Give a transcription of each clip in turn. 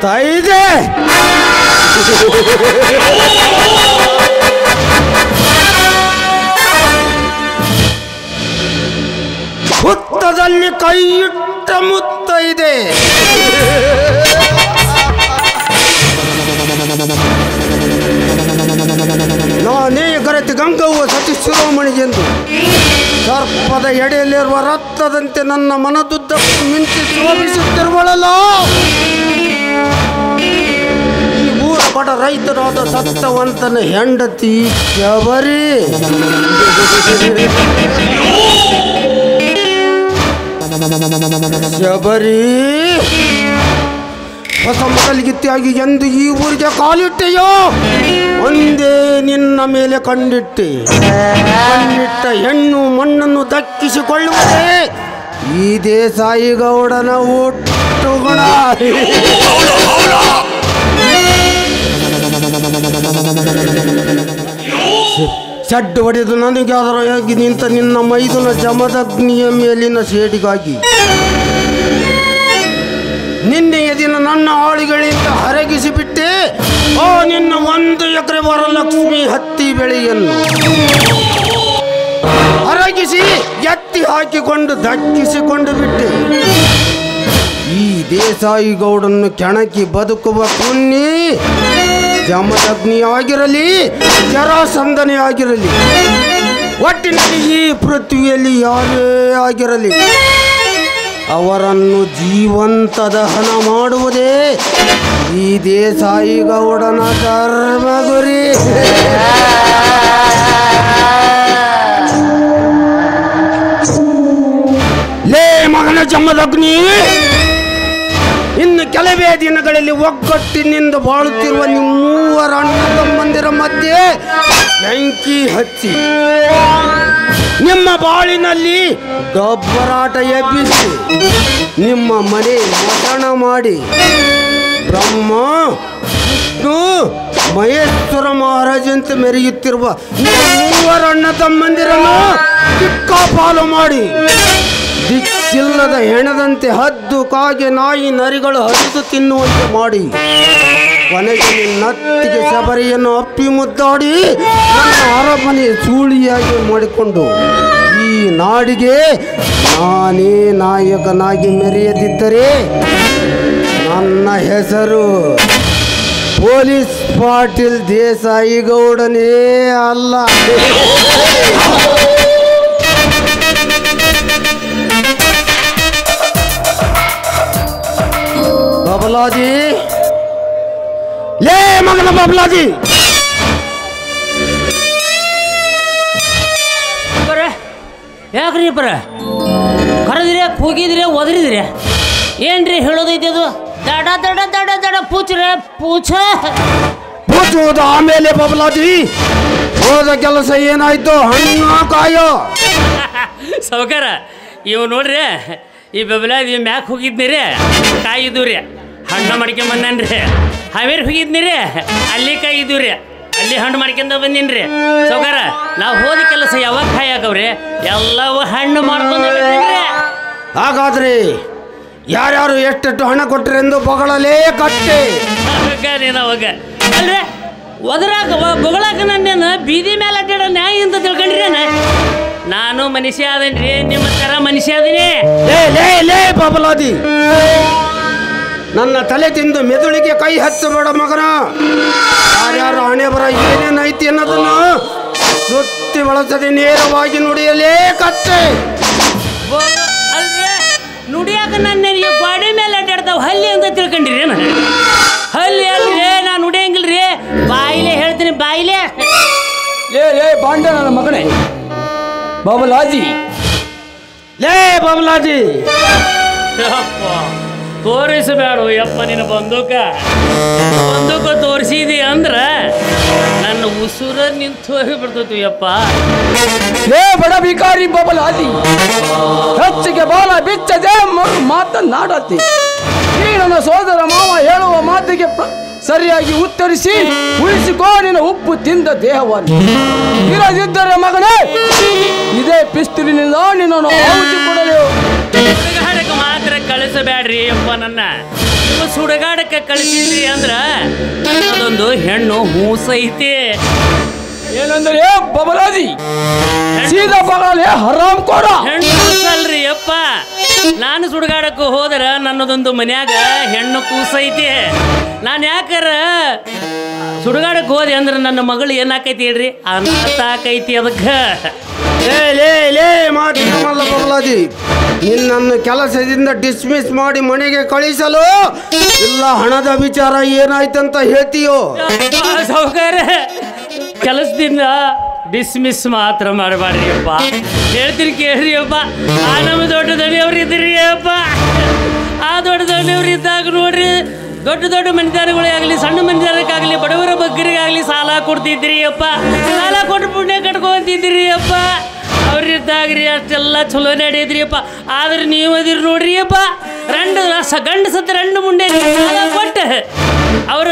ಮುತ್ತೈದೆ ಹುತ್ತದಲ್ಲಿ ಕೈ ಇಟ್ಟ ಮುತ್ತೈದೆ ನಾನೇ ಗರತಿ ಗಂಗವ್ವ ಸತಿ ಶಿರೋಮಣಿಗೆಂದು ಸರ್ಪದ ಎಡೆಯಲ್ಲಿರುವ ರಕ್ತದಂತೆ ನನ್ನ ಮನದುದ್ದಕ್ಕೂ ಮಿಂಚಿ ಶೋಭಿಸುತ್ತಿರುವಳಲ್ಲ. ಈ ಊರ ಬಡ ರೈತರಾದ ಸತ್ತವಂತನ ಹೆಂಡತಿ ಶಬರಿ. ಶಬರಿ, ಹೊಸ ಮೊದಲಿಗಿತ್ತಿಯಾಗಿ ಎಂದು ಈ ಊರಿಗೆ ಕಾಲಿಟ್ಟೆಯೋ ಒಂದೇ ನಿನ್ನ ಮೇಲೆ ಕಣ್ಣಿಟ್ಟ ಹೆಣ್ಣು ಮಣ್ಣನ್ನು ದಕ್ಕಿಸಿಕೊಳ್ಳುವುದೇ ಈ ದೇಸಾಯಿ ಗೌಡನ ಹುಟ್ಟುಗುಣ. ಸಡ್ಡು ಹೊಡೆದು ನನಗಾದರಾಗಿ ನಿಂತ ನಿನ್ನ ಮೈದುನ ಜಮದಗ್ನಿಯ ಮೇಲಿನ ಸೇಡಿಗಾಗಿ ನಿನ್ನೆಯ ದಿನ ನನ್ನ ಆಳಿಗಳಿಂದ ಹರಗಿಸಿಬಿಟ್ಟೆ ಓ ನಿನ್ನ 1 ಎಕರೆ ವರಲಕ್ಷ್ಮಿ ಹತ್ತಿ ಬೆಳೆಯನ್ನು ಹರಗಿಸಿ ಎತ್ತಿ ಹಾಕಿಕೊಂಡು ದಕ್ಕಿಸಿಕೊಂಡು ಬಿಟ್ಟೆ. ಈ ದೇಸಾಯಿ ಗೌಡನ್ನು ಕೆಣಕಿ ಬದುಕುವ ಪುಣ್ಯ ಜಮದಗ್ನಿ ಆಗಿರಲಿ ಜರಾಸಂಧನೇ ಆಗಿರಲಿ ಒಟ್ಟಿನಲ್ಲಿ ಈ ಪೃಥ್ವಿಯಲ್ಲಿ ಯಾರೇ ಆಗಿರಲಿ ಅವರನ್ನು ಜೀವಂತ ದಹನ ಮಾಡುವುದೇ ಈ ದೇಸಾಯಿ ಗೌಡನ ಧರ್ಮ ಗುರಿ. ಲೇ ಮಗನ ಜಮದಗ್ನಿ, ಇನ್ನು ಕೆಲವೇ ದಿನಗಳಲ್ಲಿ ಒಗ್ಗಟ್ಟಿನಿಂದ ಬಾಳುತ್ತಿರುವ ನಿಮ್ಮೂವರ ಅಣ್ಣ ತಮ್ಮಂದಿರ ಮಧ್ಯೆ ಬೆಂಕಿ ಹಚ್ಚಿ ನಿಮ್ಮ ಬಾಳಿನಲ್ಲಿ ಗಬ್ಬರಾಟ ಎಬ್ಬಿಸಿ ನಿಮ್ಮ ಮನೆ ಮತಣ ಮಾಡಿ ಬ್ರಹ್ಮ ವಿಷ್ಣು ಮಹೇಶ್ವರ ಮಹಾರಾಜಂತೆ ಮೆರೆಯುತ್ತಿರುವ ಮೂವರ ಅಣ್ಣ ತಮ್ಮಂದಿರನ್ನು ದಿಕ್ಕಾಪಾಲು ಮಾಡಿ ದಿಕ್ಕಿಲ್ಲದ ಹೆಣದಂತೆ ಹದ್ದು ಕಾಗೆ ನಾಯಿ ನರಿಗಳು ಹರಿದು ತಿನ್ನುವಂತೆ ಮಾಡಿ ಕೊನೆಗೆ ನಿನ್ನತ್ತಿಗೆ ಶಬರಿಯನ್ನು ಅಪ್ಪಿ ಮುದ್ದಾಡಿ ನನ್ನ ಅರಮನೆ ಸೂಳಿಯಾಗಿ ಮಾಡಿಕೊಂಡು ಈ ನಾಡಿಗೆ ನಾನೇ ನಾಯಕನಾಗಿ ಮೆರೆಯದಿದ್ದರೆ ನನ್ನ ಹೆಸರು ಪೊಲೀಸ್ ಪಾಟೀಲ್ ದೇಸಾಯಿ ಗೌಡನೇ ಅಲ್ಲ. ಬಬಲಾಜಿ, ಲೇ ಮಗನ ಬಬಲಾಜಿ, ಯಾಕ್ರಿ ಬರ ಕರೆದ್ರಿ ಕೂಗಿದ್ರಿ ಒದರಿದ್ರಿ ಏನ್ರಿ ಹೇಳೋದೈತಿ ಅದು? ದಡ ದಡ ದಡ ದಡ ಪೂಚ್ರೆ ಪೂಚುವುದು ಆಮೇಲೆ ಬಬಲಾಜಿ. ಹೋದ ಕೆಲಸ ಏನಾಯ್ತು? ಹಣ್ಣು ಕಾಯೋ ಸೌಕರ ಇವು ನೋಡ್ರಿ, ಈ ಬಬಲಾಜಿ ಮ್ಯಾಕ್ ಹೋಗಿದ್ನಿ ರೀ, ಕಾಯಿದ್ದು ರೀ, ಹಣ್ಣು ಮಾಡ್ಕೊಂಬಂದನ್ರಿ. ಹಾವೇರಿ ಹೋಗಿದ್ನಿ ರೀ, ಅಲ್ಲಿ ಕಾಯಿದ್ದು ರೀ, ಅಲ್ಲಿ ಹಣ್ಣು ಮಾಡ್ಕೊಂಡ ಬಂದೀನಿ ರೀ. ಸೌಕರ ನಾವು ಹೋದ ಕೆಲಸ ಯಾವಾಗ ಕಾಯಿ ಹಾಕವ್ರಿ? ಎಲ್ಲವೂ ಹಣ್ಣು ಮಾಡ್ಕೊಂಡು. ಹಾಗಾದ್ರೆ ಯಾರ್ಯಾರು ಎಷ್ಟೆಷ್ಟು ಹಣ ಕೊಟ್ಟರೆಂದು ಬಗಳಲೇ ಕಟ್ಟೆ ಅವಾಗ ಅಲ್ರಿ ಒದರಾಕ ಬೊಗಳಾಕ ನನ್ನೇನು ಬೀದಿ ಮೇಲೆ ಅಡ್ಡಾಡ ನ್ಯಾಯ ಅಂತ ತಿಳ್ಕೊಂಡ್ರೇನ? ನಾನು ಮನುಷ್ಯ ಆದನ್ರಿ, ನಿಮ್ಮ ಥರ ಮನುಷ್ಯ ಅದೀನಿ. ಲೇ ಬಬಲಾದಿ, ನನ್ನ ತಲೆ ತಿಂದು ಮೆದುಳಿಗೆ ಕೈ ಹಚ್ಚಬೇಡ ಮಗನ. ಯಾರ್ಯಾರು ಹಣೆ ಬರ ಏನೇನೈತಿ ಅನ್ನೋದನ್ನು ಸುತ್ತಿ ಬಳಸದೆ ನೇರವಾಗಿ ನುಡಿಯಲೇ ಕಟ್ಟೆ. ಅಲ್ರಿ ನುಡಿಯಾಕ ನನ್ನ ಗೋಡೆ ಮೇಲೆ ಅಡ್ಡಾಡ್ತಾವ ಹಲ್ಲಿ ಅಂತ ತಿಳ್ಕೊಂಡ್ರಿ ಏನ? ಹಲ್ಲಿ ಅಲ್ರಿ, ನಾನು ನುಡಿಯಂಗಿಲ್ರಿ, ಬಾಯಿಲೆ ಹೇಳ್ತೀನಿ, ಬಾಯಿಲೆ. ಲೇ ಬಾಂಡ ನನ್ನ ಮಗನೇ ಬಬಲಾಜಿ. ಲೇ ಬಬಲಾಜಿ, ತೋರಿಸಬೇಡ ಯಪ್ಪ ನಿನ್ನ ಬಂದೂಕ ತೋರಿಸಿದಿ ಅಂದ್ರ ನನ್ನ ಉಸುರ ನಿಂತು ಹೋಗಿಬಿಡ್ತೈತಿ ಯಪ್ಪ. ಲೇ ಬಡ ಬಿಕಾರಿ ಬಬಲಾಜಿ, ಹೆಚ್ಚಿಗೆ ಬಾಲ ಬಿಚ್ಚದೆ ಮಾತನಾಡತಿ. ಈ ನನ್ನ ಸೋದರ ಮಾವ ಹೇಳುವ ಮಾತಿಗೆ ಸರಿಯಾಗಿ ಉತ್ತರಿಸಿ ಉಳಿಸಿಕೋ ನಿನ್ನ ಉಪ್ಪು ತಿಂದ ದೇಹವನ್ನು. ಇರದಿದ್ದರೆ ಮಗನೇ ಇದೇ ಪಿಸ್ತೂಲಿನಿಂದ ನಿನ್ನನ್ನು ಔಷಧಿ ಕೊಡಲು ಮಾತ್ರ ಕಳಿಸಬೇಡ್ರಿ ಅಪ್ಪ. ನನ್ನ ನಿಮ್ಮ ಸುಡಗಾಡಕ್ಕೆ ಕಳಿಸಿದ್ರಿ ಅಂದ್ರ ಅದೊಂದು ಹೆಣ್ಣು ಹೂಸೈತಿ. ಏನಂದ್ರೆ ಬಬಲಾದಿ ಸೀದಾ ಬಗಲೇ ಹರಾಮ್ ಕೊಡ ಹೆಣ್ಣು ಕೂಸಲ್ರಿ ಅಪ್ಪ. ನಾನು ಸುಡಗಾಡಕ್ಕೆ ಹೋದ್ರ ನನ್ನದೊಂದು ಮನ್ಯಾಗ ಹೆಣ್ಣು ಕೂಸೈತಿ. ನಾನು ಯಾಕಾರ ಸುಡಗಾಡಕ್ಕೆ ಹೋದೆ ಅಂದ್ರೆ ನನ್ನ ಮಗಳು ಏನಾಕೈತಿ ಹೇಳ್ರಿ, ಅನಾಥ ಆಕೈತಿ. ಅದಕ್ಕೆ ಲೇ ಮಾತಿನಲ್ಲ ಬಬಲಾದಿ, ನಿನ್ನನ್ನು ಕೆಲಸದಿಂದ ಡಿಸ್ಮಿಸ್ ಮಾಡಿ ಮನೆಗೆ ಕಳಿಸಲು ಇಲ್ಲ ಹಣದ ವಿಚಾರ ಏನಾಯ್ತಂತ ಹೇಳ್ತೀಯೋ? ಸಾವುಕಾರ, ಕೆಲಸದಿಂದ ಡಿಸ್ಮಿಸ್ ಮಾತ್ರ ಮಾಡಬಾರ್ರಿ ಅಪ್ಪ. ಹೇಳ್ತೀನಿ ಕೇಳ್ರಿ ಅಪ್ಪ. ಆ ನಮ್ಮ ದೊಡ್ಡ ದೊಡ್ಡವ್ರು ಇದ್ರಿ ಅಪ್ಪ. ಆ ದೊಡ್ಡ ದೊಡ್ಡವ್ರು ಇದ್ದಾಗ ನೋಡ್ರಿ, ದೊಡ್ಡ ದೊಡ್ಡ ಮನಿದಾರಗಳೇ ಆಗಲಿ, ಸಣ್ಣ ಮನಿದಾರಕ್ಕಾಗಲಿ, ಬಡವರ ಬಗ್ಗರಿಗಾಗಲಿ ಸಾಲ ಕೊಡ್ತಿದ್ರಿ ಅಪ್ಪ. ಸಾಲ ಕೊಟ್ಟು ಪುಣ್ಯ ಕಟ್ಕೊಂತಿದ್ರಿ ಅಪ್ಪ. ಅವ್ರಿದ್ದಾಗ್ರಿ ಅಷ್ಟೆಲ್ಲ ಚಲೋ ನಡೆಯದ್ರಿ ಅಪ್ಪ. ಆದ್ರೆ ನೀವು ಅದಿರಿ ನೋಡ್ರಿ ಅಪ್ಪ, ಗಂಡ ಸತ್ತ ರಂಡು ಮುಂಡೆ ಸಾಲ ಕೊಟ್ಟು ಅವ್ರ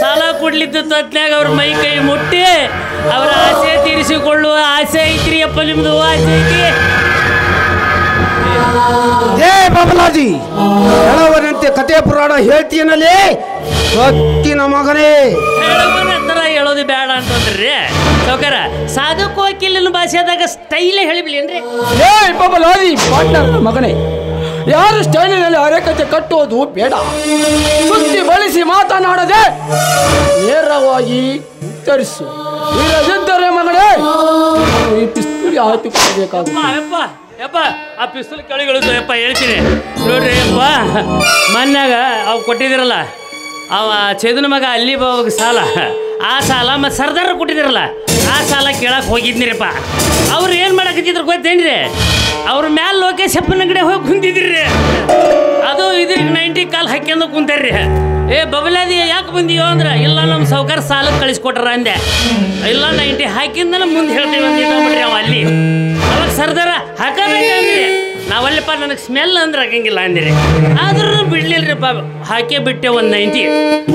ಸಾಲ ಕೊಡ್ಲಿದ್ದ ಹೊತ್ನ್ಯಾಗ ಅವ್ರ ಮೈ ಕೈ ಮುಟ್ಟಿ ಅವರ ಆಸೆ ತೀರಿಸಿಕೊಳ್ಳುವ ಆಸೆ ಐತ್ರಿ ಅಪ್ಪ. ನಿಮ್ದು ಆಸೆ ಐತಿ. ಏ ಬಬಲಾದಿ, ಹೇಳವನಂತೆ ಕಥೆ ಪುರಾಣ ಹೇಳ್ತೀನಲ್ಲೇ ಗೊತ್ತಿನ ಮಗನೇ. ಹೇಳೋನ ತರ ಹೇಳೋದು ಬೇಡ ಅಂತಂದ್ರಿ ಸಾವುಕಾರ. ಸಾಧು ಕೋಕಿಲಿನ ಭಾಷೆದಾಗ ಸ್ಟೈಲೇ ಹೇಳಿಬಿಡ್ಲೇನ್ರಿ? ಏ ಬಬಲಾದಿ ಪಾರ್ಟ್ನರ್ ಮಗನೇ, ಯಾರು ಸ್ಟೈಲಿನಲ್ಲಿ ಅರೆಕತೆ ಕಟ್ಟುವುದು ಬೇಡ. ಸುತ್ತಿ ಬಳಸಿ ಮಾತನಾಡದೆ ನೇರವಾಗಿ ಉತ್ತರಿಸು. ಇರದಿದ್ದರೆ ಮಗನೇ ಈ ಪಿಸ್ತೂಲಿ ಹಾಕಿಕೊಳ್ಳಬೇಕಾಗುತ್ತೆ. ಯಪ್ಪ ಆ ಪಿಸ್ತೂಲ್ ಕೆಳಗಿಳಿದು ಯಪ್ಪ ಹೇಳ್ತೀನಿ ನೋಡ್ರಿ ಯಪ್ಪ. ಮನ್ಯಾಗ ಅವು ಕೊಟ್ಟಿದ್ದೀರಲ್ಲ, ಅವ ಚೇದನ ಮಗ ಅಲ್ಲಿ ಬಾವಾಗ ಸಾಲ, ಆ ಸಾಲ ಮತ್ತು ಸರ್ದಾರ ಕೊಟ್ಟಿದ್ದೀರಲ್ಲ ಆ ಸಾಲ ಕೇಳಕ್ಕೆ ಹೋಗಿದ್ನಿರಪ್ಪ. ಅವ್ರು ಏನು ಮಾಡಕತ್ತಿದ್ರು ಗೊತ್ತೇನ್ರಿ? ಅವ್ರ ಮ್ಯಾಲ ಲೋಕೇಶಪ್ಪನ ಅಂಗಡಿ ಹೋಗಿ ಕುಂತಿದ್ರಿ. ಅದು ಇದ್ರಿಗೆ 90 ಕಾಲು ಹಾಕ್ಯಂದು ಕುಂತಾರ್ರಿ. ಏ ಬಬಲಾದಿ ಯಾಕೆ ಬಂದೀಯೋ ಅಂದ್ರೆ, ಇಲ್ಲ ನಮ್ಮ ಸಾವುಕಾರ ಸಾಲಕ್ಕೆ ಕಳಿಸ್ಕೊಟ್ರ ಅಂದೆ. ಇಲ್ಲ 90 ಹಾಕಿಂದನ ಮುಂದೆ ಹೇಳ್ತೀವಿ ಅಂದಿದ್ರಿ ಅವ ಅಲ್ಲಿ. ಅವಾಗ ಸರ್ದಾರ ಹಾಕಬೇಕಂದ್ರಿ. ನಾವಲ್ಲಪ್ಪ ನನಗೆ ಸ್ಮೆಲ್ ಅಂದ್ರೆ ಹಾಕಂಗಿಲ್ಲ ಅಂದಿರಿ. ಆದ್ರೂ ಬಿಡ್ಲಿಲ್ರಿಪ್ಪ, ಹಾಕೇ ಬಿಟ್ಟೆ ಒಂದು 90.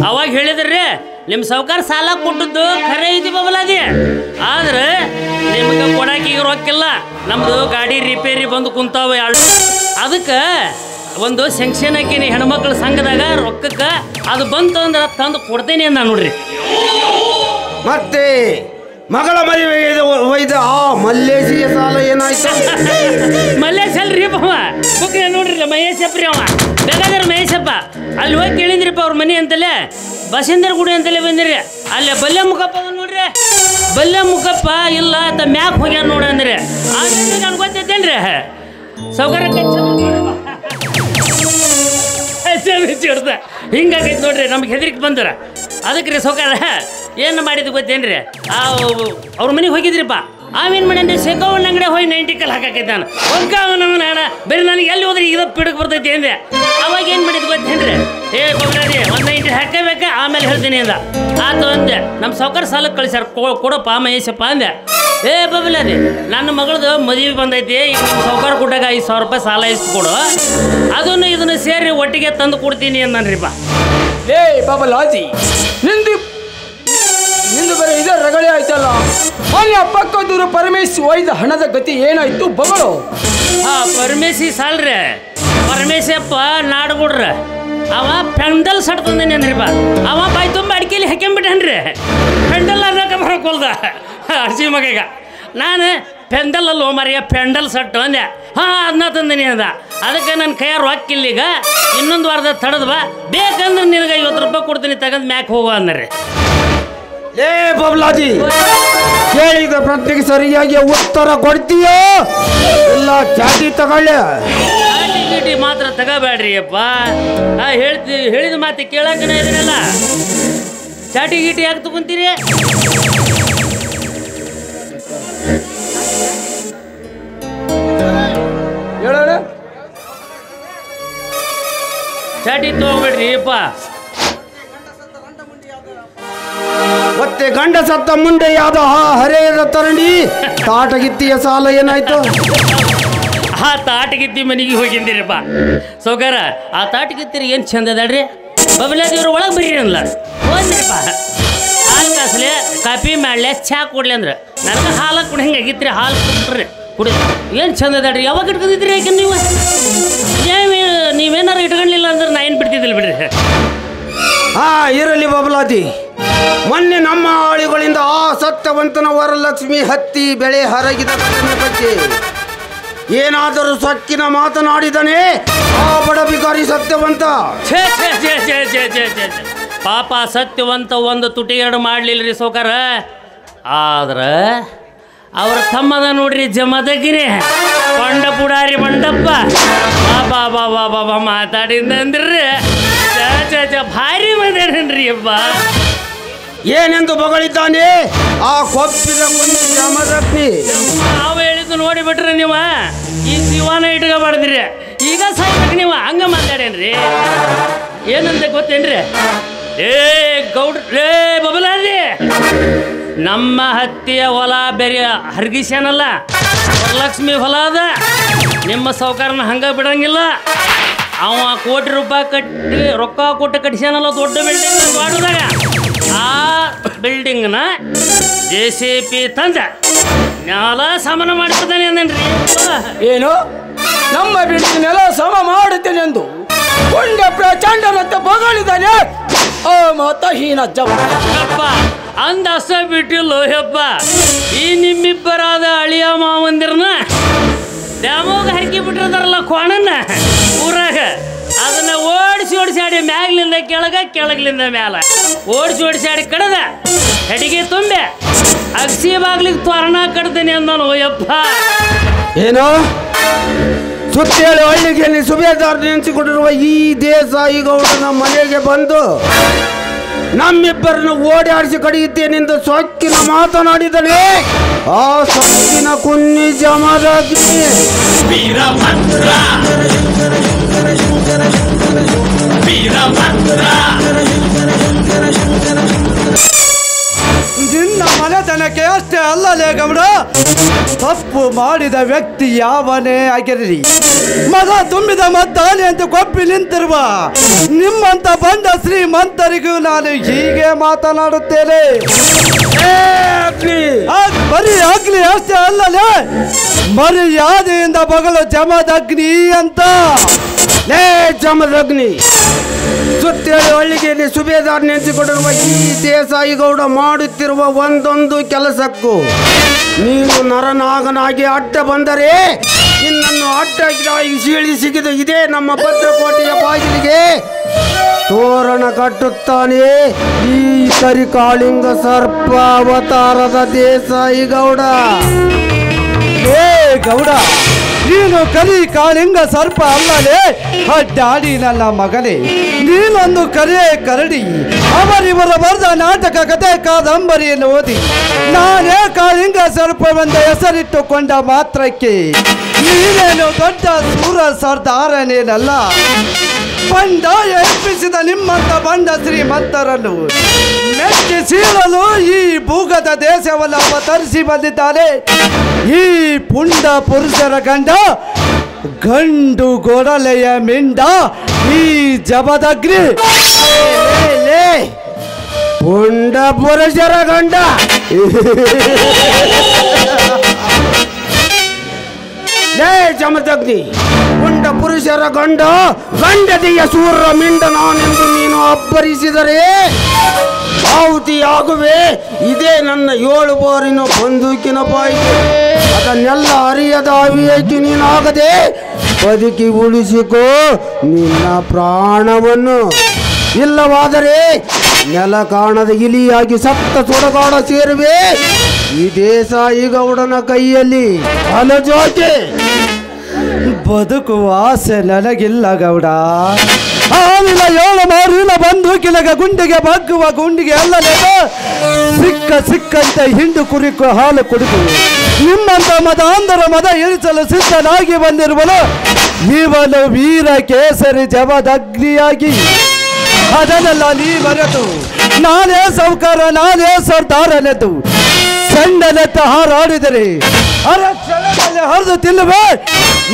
ಅವಾಗ ಹೇಳಿದ್ರಿ ನಿಮ್ಮ ಸಾವುಕಾರ ಸಾಲ ಕೊಟ್ಟದ್ದು ಖರೆ ಐತಿ ಬಬಲಾದಿ, ಆದ್ರೆ ನಿಮ್ಗೆ ಕೊಡಾಕಿ ರೊಕ್ಕಿಲ್ಲ, ನಮ್ದು ಗಾಡಿ ರಿಪೇರಿ ಬಂದು ಕುಂತಾವ ಎರಡು. ಅದಕ್ಕೆ ಒಂದು ಸೆಂಕ್ಷನ್ ಹಾಕಿನಿ ಹೆಣ್ಮಕ್ಳ ಸಂಘದಾಗ ರೊಕ್ಕಕ್ಕೆ, ಅದು ಬಂತು ಅಂದ್ರೆ ತಂದು ಕೊಡ್ತೇನೆ ಅಂದ ನೋಡ್ರಿ. ಮತ್ತೆ ಮಗಳ ಮದುವೆಗೆ ಒಯ್ದ ಆ ಮಲ್ಲೇಶಿಯ ಸಾಲ ಏನಾಯ್ತು? ಮಲ್ಲೇಶ್ ಅಲ್ರಿ ಅವ ಬುಕ್ ನೋಡ್ರಿ, ಮಹೇಶಪ್ಪ ರೀ. ಅವ ಬೇಕಾದ್ರೆ ಮಹೇಶಪ್ಪ ಅಲ್ಲಿ ಹೋಗಿ ಕೇಳಿದ್ರಿಪ್ಪ ಅವ್ರ ಮನೆ ಅಂತಲೇ, ಬಸೇಂದ್ರ ಗುಡಿ ಅಂತಲೇ ಬಂದಿರಿ. ಅಲ್ಲೇ ಬಲ್ಲೆ ಮುಖಪ್ಪ ನೋಡ್ರಿ, ಬಲ್ಲೆ ಮುಖಪ್ಪ ಇಲ್ಲ ಅಂತ ಮ್ಯಾಕ್ ಹೋಗ್ಯಾನ ನೋಡ್ರಿ ಅಂದ್ರೆ. ಆದ್ರೆ ನನ್ಗೆ ಗೊತ್ತೈತೇನ್ರಿ ಸೌಕರ್ಯ ಹಿಂಗಾಗೈತೆ ನೋಡ್ರಿ. ನಮ್ಗೆ ಹೆದರಿಕೆ ಬಂದ್ರ ಅದಕ್ಕೆ ರೀ ಸೌಕರ್ಯ ಏನು ಮಾಡಿದ್ದು ಗೊತ್ತೇನ್ರಿ? ಅವ್ರ ಮನೆಗೆ ಹೋಗಿದ್ರಿಪ್ಪ. ಆಮೇನು ಮಾಡೇನ್ರಿ, ಶೇಖವಣ್ಣ ಅಂಗಡಿ ಹೋಗಿ 90 ಕಾಲು ಹಾಕೈತೆ ನಾನು ಹೋಗ್ತಾವಣ್ಣ ಬೇರೆ ನನಗೆ ಎಲ್ಲಿ ಹೋದ್ರೆ ಈಗ ಪಿಡಕ್ ಬರ್ತೈತಿ ಅಂದೆ. ಅವಾಗ ಏನು ಮಾಡಿದ್ದು ಗೊತ್ತೇನ್ರಿ? ಏ ಬಗ್ರಿ ಒಂದು 90 ಹಾಕಬೇಕಾ ಆಮೇಲೆ ಹೇಳ್ತೀನಿ ಅಂದ. ಆತು ಅಂದೆ. ನಮ್ಮ ಸಾವುಕಾರ ಸಾಲಕ್ಕೆ ಕಳಿಸ್ಯಾರ, ಕೊಡಪ್ಪ ಮಹೇಶಪ್ಪ ಅಂದೆ. ಏ ಬಬಲಾದಿ, ನನ್ನ ಮಗಳದು ಮದುವೆ ಬಂದೈತಿ, ಈಗ ನಮ್ಮ ಸಾವುಕಾರ ಕೊಟ್ಟಾಗ 5,000 ರೂಪಾಯಿ ಸಾಲ ಇಷ್ಟು ಕೊಡು, ಅದನ್ನು ಇದನ್ನು ಸೇರಿ ಒಟ್ಟಿಗೆ ತಂದು ಕೊಡ್ತೀನಿ ಅಂದನ್ರಿಪ್ಪ. ಏ ಬಬಲಾದಿ, ನಿಂದು ಬರೀ ಇದೇ ರಗಳೆ ಆಯ್ತಲ್ಲ. ಮೊನ್ನೆ ಪಕ್ಕದೂರು ಪರಮೇಶ್ ಒಯ್ದ ಹಣದ ಗತಿ ಏನಾಯ್ತು ಬಗಳು? ಪರಮೇಶಿ ಸಾಲ್ರಿ, ಪರಮೇಶಪ್ಪ ನಾಡ್ಗುಡ್ರ ಅವ ಪೆಂಡಲ್ ಸಟ್ ತಂದೇನೆ ಅಂದ್ರಿಪ್ಪ. ಅವ ಬಾಯಿ ತುಂಬ ಅಡಿಕೆಲಿ ಹಾಕ್ಯಂಬಿಟ್ಟನ್ರಿ. ಪೆಂಡಲ್ ಅನ್ನಕ್ಕೆ ಬರೋಕೊಲ್ದ ಅರ್ಜಿ ಮಗೀಗ. ನಾನು ಪೆಂಡಲ್ ಅಲ್ಲೋ ಮರಿಯ ಪೆಂಡಲ್ ಸಟ್ಟು ಅಂದೆ. ಅದನ್ನ ತಂದಿನಿ ಅಂದ. ಅದಕ್ಕೆ ನನ್ನ ಕೈಯಾರು ರೊಕ್ಕಿಲ್ಲ, ಈಗ ಇನ್ನೊಂದು ವಾರದ ತಡದ್ ಬಾ, ಬೇಕಂದ್ರೆ ನಿನಗೆ 50 ರೂಪಾಯಿ ಕೊಡ್ತೀನಿ ತಗೊಂಡು ಮ್ಯಾಕ್ ಹೋಗು ಅಂದ್ರಿ. ಏ ಬಬಲಾದಿ, ಕೇಳಿದ ಪ್ರಶ್ನೆಗೆ ಸರಿಯಾಗಿ ಉತ್ತರ ಕೊಡ್ತೀಯೋ ಇಲ್ಲ ಚಾಟಿ ತಗೊಳ್ಳಿ? ಚಾಟಿ ಗೀಟಿ ಮಾತ್ರ ತಗೋಬೇಡ್ರಿ ಅಪ್ಪ. ಹೇಳಿದ ಮಾತು ಕೇಳಕ್ಕನ ಇದನ್ನೆಲ್ಲ ಚಾಟಿ ಗೀಟಿ ಯಾಕೆ ತಗೊಂತೀರಿ? ಹೇಳೋಣ. ಚಾಟಿ ತಗೋಬೇಡ್ರಿ ಅಪ್ಪ. ಮತ್ತೆ ಗಂಡ ಸತ್ತ ಮುಂಡೆಯಾದ ಹರೆಯದ ತರಣಿ ತಾಟಗಿತ್ತಿಯ ಸಾಲ ಏನಾಯ್ತು? ಆ ತಾಟಗಿತ್ತಿ ಮನೆಗೆ ಹೋಗಿದ್ದೀರಪ್ಪ ಸೌಕಾರ. ಆ ತಾಟಗಿತ್ತಿರಿ ಏನು ಚಂದ ಅದಾಳ್ರಿ. ಬಬಲಾದಿವ್ರು ಒಳಗೆ ಬರ್ರಿ ಅನ್ಲ ಹೋದ್ರಿಪ್ಪ. ಹಾಲು ಕಾಸಲೆ ಕಾಫಿ ಮಾಡಲೆ ಚಹಾ ಕೊಡ್ಲಿ ಅಂದ್ರೆ ನನಗೆ ಹಾಲು ಕುಡಿ ಹೆಂಗೆ ಆಗಿತ್ರಿ. ಹಾಲು ಕೊಟ್ರಿ ಕುಡಿ ಏನು ಚಂದ ಅದಾಳ್ರಿ. ಯಾವಾಗ ಇಟ್ಕೊಂಡಿದ್ರಿ ಯಾಕೆ ನೀವು ನೀವೇನಾರು ಇಟ್ಕೊಳ್ಳಿಲ್ಲ ಅಂದ್ರೆ ನಾ ಏನು ಬಿಡ್ತಿದ್ದಿಲ್ಲ ಬಿಡ್ರಿ. ಹಾ ಇರಲಿ ಬಬಲಾದಿ. ಮೊನ್ನೆ ನಮ್ಮ ಆಳಿಗಳಿಂದ ಆ ಸತ್ಯವಂತನ ವರಲಕ್ಷ್ಮಿ ಹತ್ತಿ ಬೆಳೆ ಹರಗಿದ ಘಟನೆ ಬಗ್ಗೆ ಏನಾದರೂ ಸೊಕ್ಕಿನ ಮಾತನಾಡಿದನೇ ಆ ಬಡ ಬಿಕಾರಿ ಸತ್ಯವಂತ? ಛೇ ಛೇ ಛೇ ಛೇ ಛೇ ಛೇ ಛೇ ಛೇ. ಪಾಪ ಸತ್ಯವಂತ ಒಂದು ತುಟಿ ಎರಡು ಮಾಡಲಿಲ್ಲರಿ ಸೌಕಾರ. ಆದ್ರೆ ಅವ್ರ ತಮ್ಮದ ನೋಡ್ರಿ ಜಮದಗಿರಿ ಕೊಂಡ ಪುಡಾರಿ ಮಂಡಪ್ಪ ಬಾಬಾ ಬಾಬಾ ಬಾಬಾ ಮಾತಾಡಿದಂದ್ರಿ ಛೇ ಛೇ ಛೇ ಭಾರಿ ಮದೇನ್ರಿ ಅಬ್ಬ. ಏನೆಂದು ಬಗಳಿದ್ದಾನೆ ಆ ಕೊಪ್ಪಿದ ಮುಂದೆ ಜಮದಗ್ನಿ? ನಾವು ಹೇಳಿದ್ದು ನೋಡಿಬಿಟ್ರಿ ನೀವು ಈ ಜೀವನ ಇಟ್ಕೊಬಾರ್ದ್ರಿ. ಈಗ ಸಾಯ್ಬೇಕು ನೀವು ಹಂಗ ಮಾತಾಡೇನ್ರಿ. ಏನಂತ ಗೊತ್ತೇನ್ರಿ? ಏ ಗೌಡ್ರ ರೇ ಬಬಲಾದಿ, ನಮ್ಮ ಹತ್ತಿಯ ಹೊಲ ಬೇರೆ ಹರ್ಗಿಸ್ಯಾನಲ್ಲ ವರಲಕ್ಷ್ಮಿ ಹೊಲ ಅದ. ನಿಮ್ಮ ಸೌಕಾರನ ಹಂಗ ಬಿಡಂಗಿಲ್ಲ. ಅವ ಕೋಟಿ ರೂಪಾಯಿ ಕಟ್ಟಿ ರೊಕ್ಕ ಕೊಟ್ಟು ಕಟ್ಸ್ಯಾನಲ್ಲ ದೊಡ್ಡ ಬಿಲ್ಡಿಂಗ್ ಮಾಡುದಾಗ ಆ ಬಿಲ್ಡಿಂಗ್ನ JCP ತಂದ ನೆಲ ಸಮಾನ ಮಾಡ್ತಿದ್ದಾನೆ ಅಂದೇನ್ರಿ. ಏನು ನಮ್ಮ ಬಿಲ್ಡಿಂಗ್ನೆಲ್ಲ ಸಮ ಮಾಡುತ್ತೇನೆ ಎಂದು ಕೊಂಡ ಪ್ರಚಂಡನಂತ ಬಗಳಿದ್ದಾನೆ ಆ ಮತಹೀನ ಯಪ್ಪ ಅಂದ ಅಷ್ಟ ಬಿಟ್ಟಿಲ್ಲೋ ಯಪ್ಪ. ಈ ನಿಮ್ಮಿಬ್ಬರಾದ ಅಳಿಯ ಮಾವಂದಿರನ ಡ್ಯಾಮೋಗ ಹರಕಿ ಬಿಟ್ಟಿರ್ತಾರಲ್ಲ ಕೋಣನ್ನ ಊರಾಗ, ಅದನ್ನ ಓಡಿಸಿ ಮ್ಯಾಗ್ಲಿಂದ ಕೆಳಗ ಕೆಳಗ್ಲಿಂದ ಮ್ಯಾಲ ಓಡಿಸಿ ಕಡದ ಹೆಡಿಗೆ ತುಂಬೆ ಅಗಸಿ ಬಾಗ್ಲಿಗೆ ತೋರಣ ಕಡ್ತೇನೆ ಅಂದನು ಯಪ್ಪ. ಏನೋ ಸುತ್ತೇಳಿ ಹಳ್ಳಿಗೆ ಸುಬೇದಾರ್ ನೆನೆಸಿಕೊಂಡಿರುವ ಈ ದೇಸಾಯಿ ಗೌಡನ ಮನೆಗೆ ಬಂದು ನಮ್ಮಿಬ್ಬರನ್ನು ಓಡಾಡಿಸಿ ಕಡಿಯುತ್ತೇನೆಂದು ಸೊಕ್ಕಿನ ಮಾತನಾಡಿದನೆ ಆ ಸೊಕ್ಕಿನ ಕುನ್ನಿ ಜಮದಗ್ನಿ. ನಿನ್ನ ಮನೆತನಕ್ಕೆ ಅಷ್ಟೇ ಅಲ್ಲಲೇ ಗೌಡ, ತಪ್ಪು ಮಾಡಿದ ವ್ಯಕ್ತಿ ಯಾವನೇ ಆಗಿರಲಿ ಮದ ತುಂಬಿದ ಮದ್ದಾನೆ ಅಂತ ಕೊಪ್ಪಿ ನಿಂತಿರುವ ನಿಮ್ಮಂತ ಬಂಡ ಶ್ರೀಮಂತರಿಗೂ ನಾನು ಹೀಗೆ ಮಾತನಾಡುತ್ತೇನೆ. ಬರೀ ಅಗ್ನಿ ಅಷ್ಟೇ ಅಲ್ಲಲೇ, ಮರ್ಯಾದೆಯಿಂದ ಬಗಲು ಜಮದಗ್ನಿ ಅಂತ. ಲೇ ಜಮದಗ್ನಿ, ಸುತ್ತೇಳಿ ಹಳ್ಳಿಗೆಯಲ್ಲಿ ಸುಬೇದಾರ್ ನೆನೆಸಿಕೊಂಡಿರುವ ಈ ದೇಸಾಯಿ ಗೌಡ ಮಾಡುತ್ತಿರುವ ಒಂದೊಂದು ಕೆಲಸಕ್ಕೂ ನೀನು ನರನಾಗನಾಗಿ ಅಡ್ಡ ಬಂದರೆ ನಿನ್ನನ್ನು ಅಡ್ಡಾಗಿ ಸೀಳಿ ಸಿಗಿದು ಇದೇ ನಮ್ಮ ಭದ್ರಕೋಟೆಯ ಬಾಗಿಲಿಗೆ ತೋರಣ ಕಟ್ಟುತ್ತಾನೆ ಈ ಕರಿಕಾಳಿಂಗ ಸರ್ಪ ಅವತಾರದ ದೇಸಾಯಿ ಗೌಡ. ಏ ಗೌಡ, ನೀನು ಕರಿ ಕಾಳಿಂಗ ಸರ್ಪ ಅಲ್ಲಲೇ ಅಡ್ಡಾಡಿ ನನ್ನ ಮಗನೇ. ನೀನೊಂದು ಕರಿಯೇ ಕರಡಿ. ಅವರಿವರ ಬರೆದ ನಾಟಕ ಕಥೆ ಕಾದಂಬರಿಯನ್ನು ಓದಿ ನಾನೇ ಕಾಳಿಂಗ ಸರ್ಪವೆಂದ ಹೆಸರಿಟ್ಟುಕೊಂಡ ಮಾತ್ರಕ್ಕೆ ನೀನೇನು ದೊಡ್ಡ ಸೂರ ಸರ್ದಾರನೇನಲ್ಲ. ಬಂಡಾಯ ಎಬ್ಬಿಸಿದ ನಿಮ್ಮಂತ ಬಂಡ ಶ್ರೀಮಂತರನ್ನು ಮೆಚ್ಚಿ ಸೀಳಲು ಈ ಭೂಗದ ದೇಶವನ್ನು ಅವತರಿಸಿ ಬಂದಿದ್ದಾನೆ ಈ ಪುಂಡ ಪುರುಷರ ಗಂಡ, ಗಂಡು ಗೊಡಲೆಯ ಮಿಂಡ ಈ ಜಮದಗ್ನಿ. ಪುಂಡ ಪುರುಷರ ಗಂಡ ಲೇ ಜಮದಗ್ನಿ, ಪುಂಡ ಪುರುಷರ ಗಂಡ ಗಂಡದಿಯ ಸೂರ್ಯ ಮಿಂಡ ನಾನೆಂದು ನೀನು ಅಬ್ಬರಿಸಿದರೆ ಆಹುತಿಯಾಗುವೆ ಇದೇ ನನ್ನ 7 ಬೋರಿನ ಬಂದೂಕಿನ ಬಾಯಿಗೆ. ಅದನ್ನೆಲ್ಲ ಅರಿಯದ ಅವಿಯಕ್ಕೆ ನೀನಾಗದೆ ಬದುಕಿ ಉಳಿಸಿಕೋ ನಿನ್ನ ಪ್ರಾಣವನ್ನು. ಇಲ್ಲವಾದರೆ ನೆಲ ಕಾಣದ ಇಲಿಯಾಗಿ ಸತ್ತ ಸುಡಗಾಡ ಸೇರುವೆ ಈ ದೇಸಾಯಿ ಗೌಡನ ಕೈಯಲ್ಲಿ. ಅಲಜೋಕೆ ಬದುಕುವ ಆಸೆ ನನಗಿಲ್ಲ ಗೌಡ. ಆವಿನ 7 ಮಾರಿನ ಬಂದೂಕಿಲಗ ಗುಂಡಿಗೆ ಬಗ್ಗುವ ಗುಂಡಿಗೆ ಅಲ್ಲಲೇ ಸಿಕ್ಕಂತೆ ಹಿಂಡು ಕುರಿಕು ಹಾಲು ಕುಡಿದು ನಿಮ್ಮಂತ ಮದ ಮದ ಇಳಿಸಲು ಸಿದ್ಧನಾಗಿ ಬಂದಿರುವನು ಇವನು ವೀರ ಕೇಸರಿ ಜಮದಗ್ನಿಯಾಗಿ. ಅದನ್ನೆಲ್ಲ ನೀ ಮರೆತು ನಾನೇ ಸೌಕಾರ ನಾನೇ ಸರ್ದಾರನೆದ್ದು ಸಣ್ಣನೆತ್ತ ಹಾರಾಡಿದರೆ ಕ್ಷಣದಲ್ಲಿ ಹರಿದು ತಿನ್ನುವೆ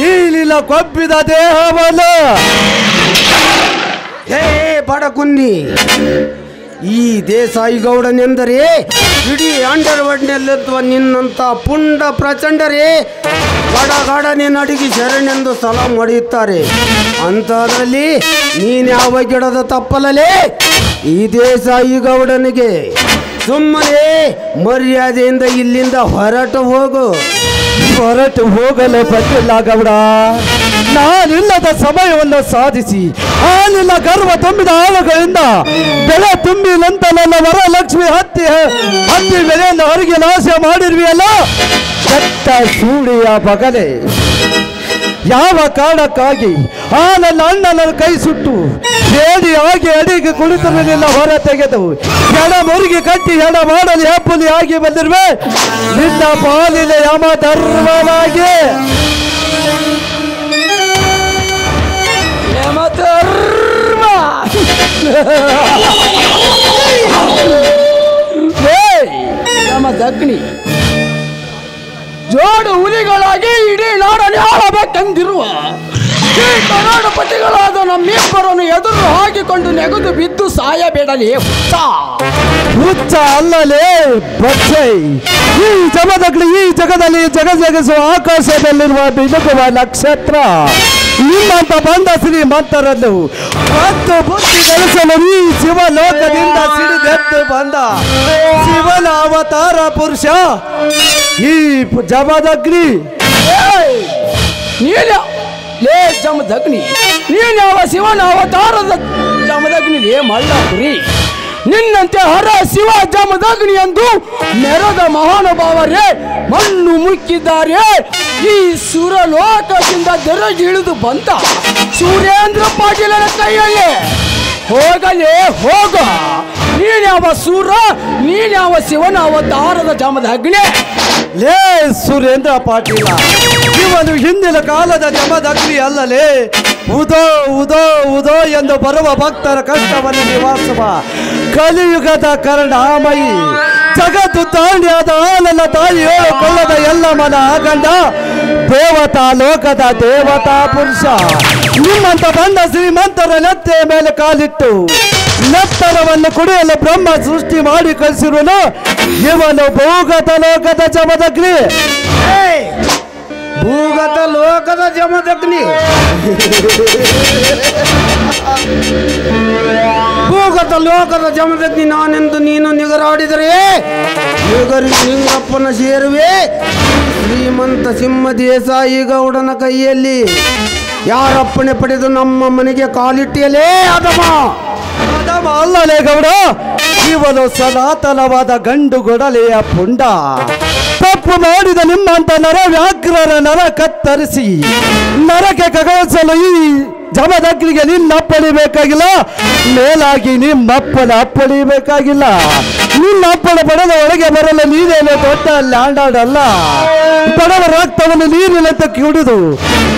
ಈ ನಿನ್ನ ಕೊಬ್ಬಿದ ದೇಹವನ್ನು. ಹೇ ಬಡಕುನ್ನಿ, ಈ ದೇಸಾಯಿ ಗೌಡನೆಂದರೆ ಇಡೀ ಅಂಡರ್ವರ್ಡ್ನಲ್ಲಿರುವ ನಿನ್ನಂತ ಪುಂಡ ಪ್ರಚಂಡರೇ ಗಡಗಡನೆ ನಡಿಗೆ ಶರಣೆಂದು ಸಲಾಂ ಹೊಡೆಯುತ್ತಾರೆ. ಅಂಥದ್ರಲ್ಲಿ ನೀನ್ಯಾವ ಗಿಡದ ತಪ್ಪಲಲೇ ಈ ದೇಸಾಯಿ ಗೌಡನಿಗೆ? ಸುಮ್ಮನೆ ಮರ್ಯಾದೆಯಿಂದ ಇಲ್ಲಿಂದ ಹೊರಟು ಹೋಗು. ಹೊರಟು ಹೋಗಲು ಬಂದಿಲ್ಲ ಗೌಡ. ನಾನಿಲ್ಲದ ಸಮಯವನ್ನು ಸಾಧಿಸಿ ಆನಿಲ್ಲ ಗರ್ವ ತುಂಬಿದ ಆಳುಗಳಿಂದ ಬೆಳೆ ತುಂಬಿ ನಂತ ನನ್ನ ವರಲಕ್ಷ್ಮಿ ಹತ್ತಿ ಬೆಳೆಯನ್ನು ಹೊರಗೆ ನಾಶ ಮಾಡಿರುವೆಯಲ್ಲ ಕೆಟ್ಟ ಸೂಳಿಯ ಬಗಲೆ. ಯಾವ ಕಾರಣಕ್ಕಾಗಿ ಆ ನನ್ನ ಅಣ್ಣನ ಕೈ ಸುಟ್ಟು ಬೇಡಿಯಾಗಿ ಅಡಿಗೆ ಕುಳಿತರನ್ನೆಲ್ಲ ಹೊರ ತೆಗೆದು ಎಡ ಮುರುಗಿ ಕಟ್ಟಿ ಎಡ ಮಾಡಲು ಹೆಪ್ಪುಲಿ ಆಗಿ ಬಂದಿರುವೆ ನಿನ್ನ ಪಾಲಿನ ಯಮ ಧರ್ಮನಾಗಿ. ಯಮಧರ್ಮ ಯಮದಗ್ನಿ ಜೋಡು ಹುಲಿಗಳಾಗಿ ಇಡೀ ನಾಡನ್ನು ಆಳಬೇಕೆಂದಿರುವ ಈ ಕರ್ನಾಟಪತಿಗಳಾದ ನಮ್ಮಿಬ್ಬರನ್ನು ಎದುರು ಹಾಕಿಕೊಂಡು ನೆಗೆದು ಬಿದ್ದು ಸಾಯಬೇಡಲೇ ಹುಚ್ಚ. ಹುಚ್ಚ ಅಲ್ಲಲೇ ಬಚ್ಚೈ. ಈ ಜಮದಗ್ಲಿ ಈ ಜಗದಲ್ಲಿ ಜಗಜಗಿಸುವ ಆಕಾಶದಲ್ಲಿರುವ ಬಿಡುಗುವ ನಕ್ಷತ್ರ ನಿಮ್ಮಂತ ಬಂದ ಶ್ರೀಮಂತರನ್ನು ಮತ್ತು ಬುದ್ಧಿ ಗಳಿಸಲು ಈ ಶಿವಲೋಕದಿಂದ ಸಿಡಿದೆದ್ದು ಬಂದ ಶಿವನ ಅವತಾರ ಪುರುಷ ಈ ಜಮದಗ್ನಿ. ನೀನು ಲೇ ಜಮದಗ್ನಿ, ನೀನು ಯಾವ ಶಿವನ ಅವತಾರದ ಜಮದಗ್ನಿ ಲೇ ಮಳ್ಳಪುರಿ. ನಿನ್ನಂತೆ ಹರ ಶಿವ ಜಮದಗ್ನಿ ಎಂದು ನೆರೆದ ಮಹಾನುಭಾವರೇ ಮಣ್ಣು ಮುಕ್ಕಿದ್ದಾರೆ. ಈ ಸುರಲೋಕದಿಂದ ದೆರಗಿಳಿದು ಬಂದ ಸುರೇಂದ್ರ ಪಾಟೀಲನ ಕೈಯಲ್ಲಿ ಹೋಗಲೇ ಹೋಗ. ನೀನ್ಯಾವ ಸೂರ, ನೀನ್ಯಾವ ಶಿವನ ಅವತಾರದ ಜಮದಗ್ನಿ? ಲೇ ಸುರೇಂದ್ರ ಪಾಟೀಲ, ಇವನು ಹಿಂದಿನ ಕಾಲದ ಜಮದಗ್ನಿ ಅಲ್ಲಲೇ. ಉದೋ ಉದೋ ಉದೋ ಎಂದು ಬರುವ ಭಕ್ತರ ಕಷ್ಟವನ್ನು ನಿವಾರಿಸುವ ಕಲಿಯುಗದ ಕರುಣಾಮಯಿ ಜಗತ್ತು ತಾಂಡಿಯಾದ ನನ್ನ ತಾಯಿ ಕೊಳ್ಳದ ಎಲ್ಲ ಮನ ಆಗಂಡ ದೇವತಾ ಲೋಕದ ದೇವತಾ ಪುರುಷ. ನಿಮ್ಮಂತ ಬಂದ ಶ್ರೀಮಂತರ ನೆತ್ತೆ ಮೇಲೆ ಕಾಲಿಟ್ಟು ನೆತ್ತರವನ್ನು ಕುಡಿಯಲು ಬ್ರಹ್ಮ ಸೃಷ್ಟಿ ಮಾಡಿ ಕಳಿಸಿರುವನು ಇವನು ಭೂಗತ ಲೋಕದ ಜಮದಗ್ನಿ. ಭೂಗತ ಲೋಕದ ಜಮದಗ್ನಿ, ಭೂಗತ ಲೋಕದ ಜಮದಗ್ನಿ ನಾನೆಂದು ನೀನು ನಿಗರಾಡಿದರೆ ನಿಂಗಪ್ಪನ ಸೇರುವೆ ಶ್ರೀಮಂತ ಸಿಂಹ ದೇಸಾಯಿ ಗೌಡನ ಕೈಯಲ್ಲಿ. ಯಾರಪ್ಪಣೆ ಪಡೆದು ನಮ್ಮ ಮನೆಗೆ ಕಾಲಿಟ್ಟಿಯಲೇ ಅದಮ? ಅದಮ ಅಲ್ಲಲೇ ಗೌಡ, ಇವನು ಸನಾತನವಾದ ಗಂಡು ಗೊಡಲೆಯ ಪುಂಡ. ತಪ್ಪು ಮಾಡಿದ ನಿಮ್ಮಂತ ನರ ವ್ಯಾಘ್ರರ ನರ ಕತ್ತರಿಸಿ ನರಕ್ಕೆ ಕಗಳಿಸಲು ಈ ಜಮದಗ್ನಿಗೆ ನಿನ್ನಪ್ಪಳಿಬೇಕಾಗಿಲ್ಲ, ಮೇಲಾಗಿ ನಿಮ್ಮಪ್ಪನ ಅಪ್ಪಳಿಬೇಕಾಗಿಲ್ಲ. ನಿನ್ನಪ್ಪನ ಪಡೆದ ಒಳಗೆ ಬರಲು ನೀನೇನು ದೊಡ್ಡ ಲ್ಯಾಂಡಲ್ಲ. ಬಡವ ರಕ್ತವನ್ನು ನೀರಿನಂತೆ ಕುಡಿದು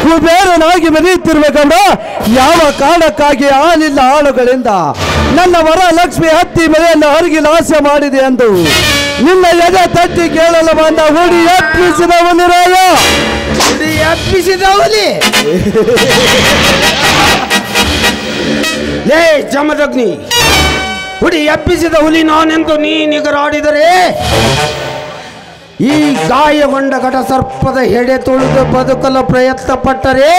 ಕುಬೇರನಾಗಿ ಮೆರೆಯುತ್ತಿರ್ಬೇಕಂದ್ರ ಯಾವ ಕಾರಣಕ್ಕಾಗಿ ಆಲಿಲ್ಲ ಆಳುಗಳಿಂದ ನನ್ನ ವರಲಕ್ಷ್ಮಿ ಹತ್ತಿ ಬೆಳೆಯನ್ನು ಹೊರಗೆ ನಾಶ ಮಾಡಿದೆ ಎಂದು ನಿನ್ನ ಎದೆ ತಟ್ಟಿ ಕೇಳಲು ಬಂದ ಹುಡಿ ಎಪ್ಪಿಸಿದವನಿರಾಯ. ಹುಡಿ ಎಪ್ಪಿಸಿದವನಿ ಲೇ ಜಮದಗ್ನಿ, ಹುಡಿ ಎಪ್ಪಿಸಿದ ಹುಲಿ ನಾನೆಂದು ನೀ ನಿಗರಾಡಿದರೆ ಈ ಗಾಯಗೊಂಡ ಘಟ ಸರ್ಪದ ಹೆಡೆ ತುಳಿದು ಬದುಕಲು ಪ್ರಯತ್ನ ಪಟ್ಟರೆ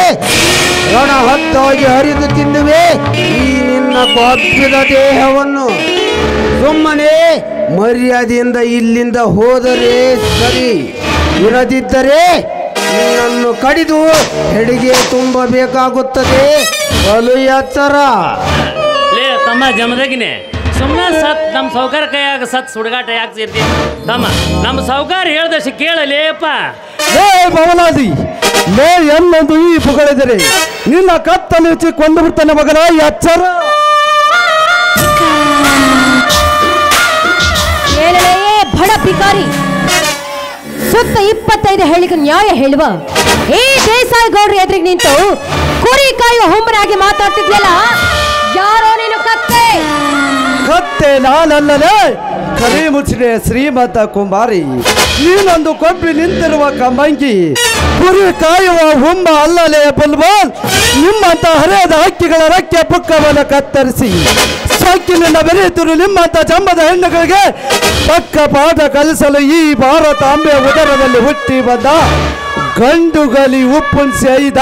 ರಣ ಹೊತ್ತಾಗಿ ಹರಿದು ತಿಂದುವೆ ಈ ನಿನ್ನ ಕೊಬ್ಬಿದ ದೇಹವನ್ನು. ಸುಮ್ಮನೆ ಮರ್ಯಾದೆಯಿಂದ ಇಲ್ಲಿಂದ ಹೋದರೆ ಸರಿ, ಇರದಿದ್ದರೆ ನಿನ್ನನ್ನು ಕಡಿದು ಹೆಡಿಗೆ ತುಂಬಬೇಕಾಗುತ್ತದೆ. ಬಲು ಎಚ್ಚರ. ಲೇ ತಮ್ಮ ಜಮದಗ್ನಿ, ಸುಮ್ಮನೆ ಸತ್ ನಮ್ಮ ಸೌಕಾರ ಕೈಯಾಗ ಸತ್ ಸುಡುಗಾಟ ಯಾಕೆ ಸೇರ್ತೀನಿ ತಮ್ಮ? ನಮ್ಮ ಸೌಕಾರ ಹೇಳ್ದಷ್ಟು ಕೇಳಲೇಪ್ಪ. ಲೇ ಭವನಾದಿ, ಲೇ ಎನ್ನೊಂದು ಈ ಪುಗಳಿದರೆ ನಿನ್ನ ಕತ್ತಲು ಹೆಚ್ಚಿ ಕೊಂದು ಬಿಡ್ತಾನೆ ಮಗನ, ಎಚ್ಚರ. ಬಡ ಭಿಕಾರಿ, ಸುತ್ತ 25 ಹೇಳಿಗೆ ನ್ಯಾಯ ಹೇಳುವ ಈ ದೇಸಾಯಿ ಗೌಡ್ರ ಎದುರಿಗೆ ನಿಂತು ಕುರಿ ಕಾಯುವ ಹುಮ್ಮನಾಗಿ ಮಾತಾಡ್ತಿದ್ಯಲ್ಲ, ಯಾರೋ ನೀನು ಕತ್ತೆ? ಕತ್ತೆ ನಾನಲ್ಲಲೇ, ಕರಿ ಮುಚ್ಚಿನ ಶ್ರೀಮಂತ ಕುಮಾರಿ. ನೀನೊಂದು ಕೊಬ್ಬಿ ನಿಂತಿರುವ ಕಮ್ಮಂಗಿ, ಕುರಿ ಕಾಯುವ ಹುಮ್ಮ ಅಲ್ಲಲೇ ಬಲ್ವಾಲ್. ನಿಮ್ಮಂತ ಹರಿಯದ ಹಕ್ಕಿಗಳ ರೆಕ್ಕೆ ಪುಕ್ಕವನ್ನು ಕತ್ತರಿಸಿ ಸೊಕ್ಕಿನಿಂದ ಬೆರೆಯುತ್ತಿರು ನಿಮ್ಮಂತ ಜಂಬದ ಹೆಣ್ಣುಗಳಿಗೆ ಪಕ್ಕ ಪಾಠ ಕಲಿಸಲು ಈ ಭಾರತಾಂಬೆಯ ಉದರದಲ್ಲಿ ಹುಟ್ಟಿ ಬಂದ ಗಂಡುಗಲಿ ಉಪ್ಪುನ್ಸಿ ಐದ